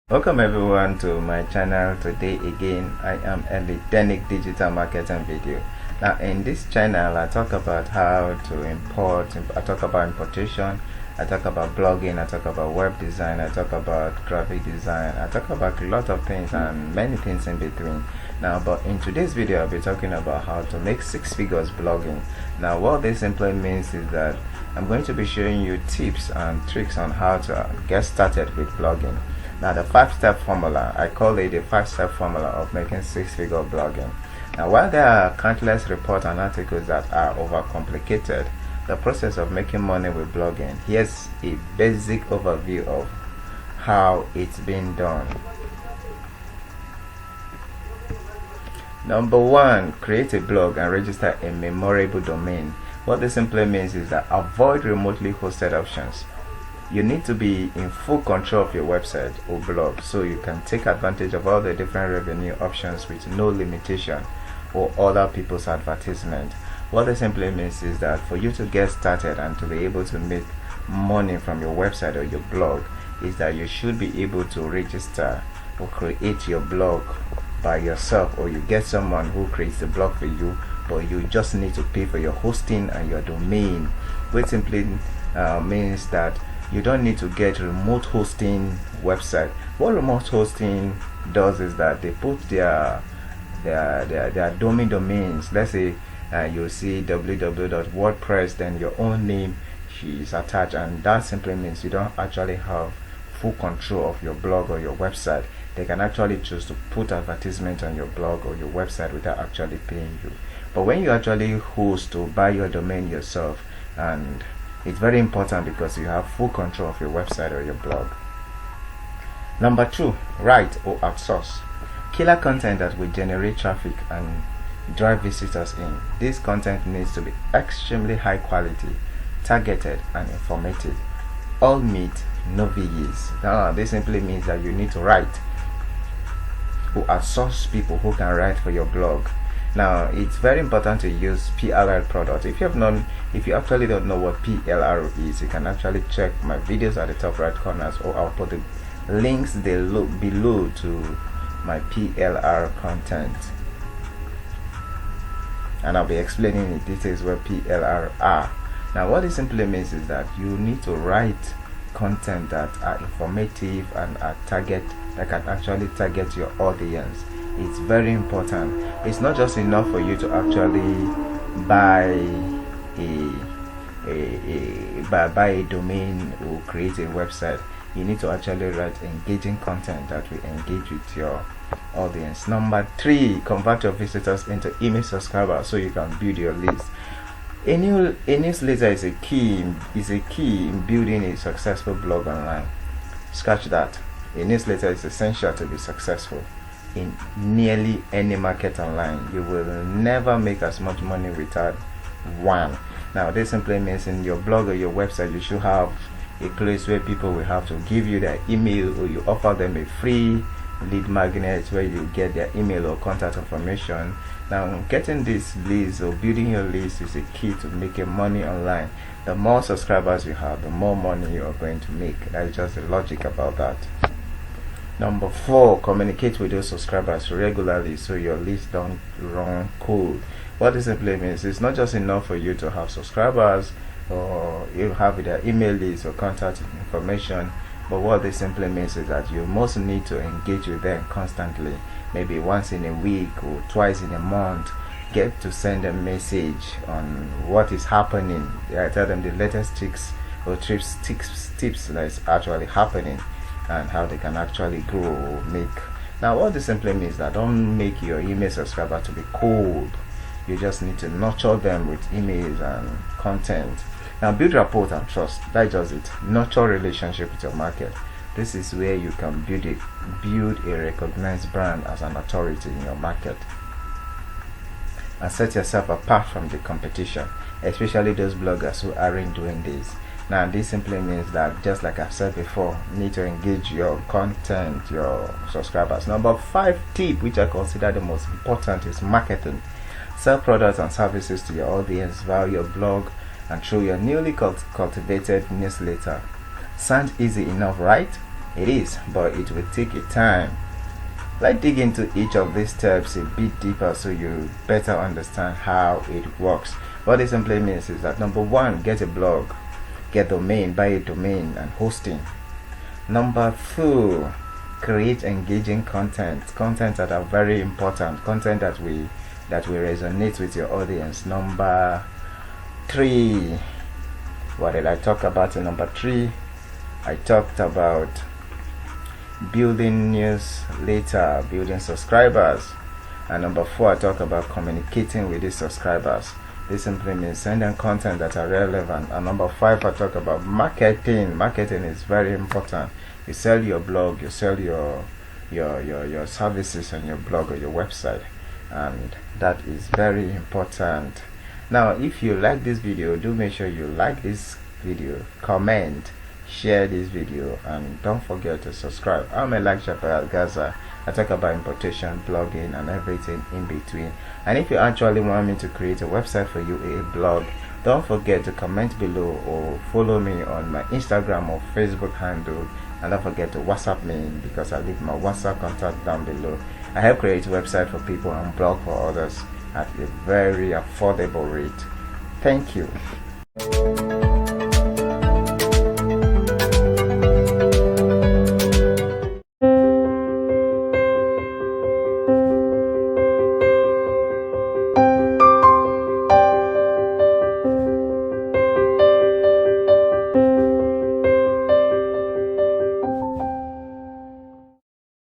Welcome everyone to my channel. Today again I am Electronic Digital Marketing video. Now in this channel I talk about how to import, I talk about importation, I talk about blogging, I talk about web design, I talk about graphic design, I talk about a lot of things and many things in between. Now but in today's video I'll be talking about how to make 6 figures blogging. Now what this simply means is that I'm going to be showing you tips and tricks on how to get started with blogging. Now the 5-step formula, I call it the 5-step formula of making 6-figure blogging. Now while there are countless reports and articles that are overcomplicated the process of making money with blogging, here's a basic overview of how it's being done. Number 1, create a blog and register a memorable domain. What this simply means is that avoid remotely hosted options. You need to be in full control of your website or blog so you can take advantage of all the different revenue options with no limitation or other people's advertisement. What this simply means is that for you to get started and to be able to make money from your website or your blog is that you should be able to register or create your blog by yourself, or you get someone who creates the blog for you, but you just need to pay for your hosting and your domain, which simply means that you don't need to get remote hosting website. What remote hosting does is that they put their domains. Let's say you'll see www.wordpress, then your own name is attached, and that simply means you don't actually have full control of your blog or your website. They can actually choose to put advertisement on your blog or your website without actually paying you. But when you actually host or buy your domain yourself, and it's very important because you have full control of your website or your blog. Number 2, write or outsource. Killer content that will generate traffic and drive visitors in. This content needs to be extremely high quality, targeted and informative. All meat, no veggies. Now this simply means that you need to write or outsource people who can write for your blog. Now it's very important to use PLR products. If you actually don't know what PLR is, you can actually check my videos at the top right corners, or I'll put the links below to my PLR content, and I'll be explaining in details what PLR are. Now what this simply means is that you need to write content that are informative and that can actually target your audience. It's very important. It's not just enough for you to actually buy a domain or create a website. You need to actually write engaging content that will engage with your audience. Number 3, convert your visitors into email subscribers so you can build your list. A newsletter is a key in building a successful blog online. Scratch that. A newsletter is essential to be successful in nearly any market online. You will never make as much money without one. Now this simply means in your blog or your website you should have a place where people will have to give you their email, or you offer them a free lead magnet where you get their email or contact information. Now getting this list or building your list is a key to making money online. The more subscribers you have, the more money you are going to make. That's just the logic about that. Number 4, communicate with those subscribers regularly so your list don't run cold. What this simply means is not just enough for you to have subscribers or you have their email list or contact information, but what this simply means is that you must need to engage with them constantly, maybe once in a week or twice in a month. Get to send a message on what is happening. Tell them the latest tips that is actually happening and how they can actually grow or make. Now what this simply means is that don't make your email subscriber to be cold. You just need to nurture them with emails and content. Now build rapport and trust. That's just it. Nurture relationship with your market. This is where you can build a recognized brand as an authority in your market and set yourself apart from the competition, especially those bloggers who aren't doing this. Now this simply means that, just like I've said before, you need to engage your content, your subscribers. Number 5 tip, which I consider the most important, is marketing. Sell products and services to your audience via your blog and through your newly cultivated newsletter. Sounds easy enough, right? It is, but it will take a time. Let's dig into each of these steps a bit deeper so you better understand how it works. What it simply means is that number one, get a blog, get domain, buy a domain and hosting. Number two, create engaging content that are very important, content that will resonate with your audience. Number three, what did I talk about in number three? I talked about building newsletter, building subscribers. And number four, I talk about communicating with these subscribers. This simply means sending content that are relevant. And number five, I talk about marketing. Marketing is very important. You sell your blog, you sell your services on your blog or your website, and that is very important. Now, if you like this video, do make sure you like this video, comment, share this video, and don't forget to subscribe. I'm a like Shepherd Gaza. I talk about importation, blogging, and everything in between. And if you actually want me to create a website for you, a blog, don't forget to comment below or follow me on my Instagram or Facebook handle. And don't forget to WhatsApp me, because I leave my WhatsApp contact down below. I help create a website for people and blog for others at a very affordable rate. Thank you.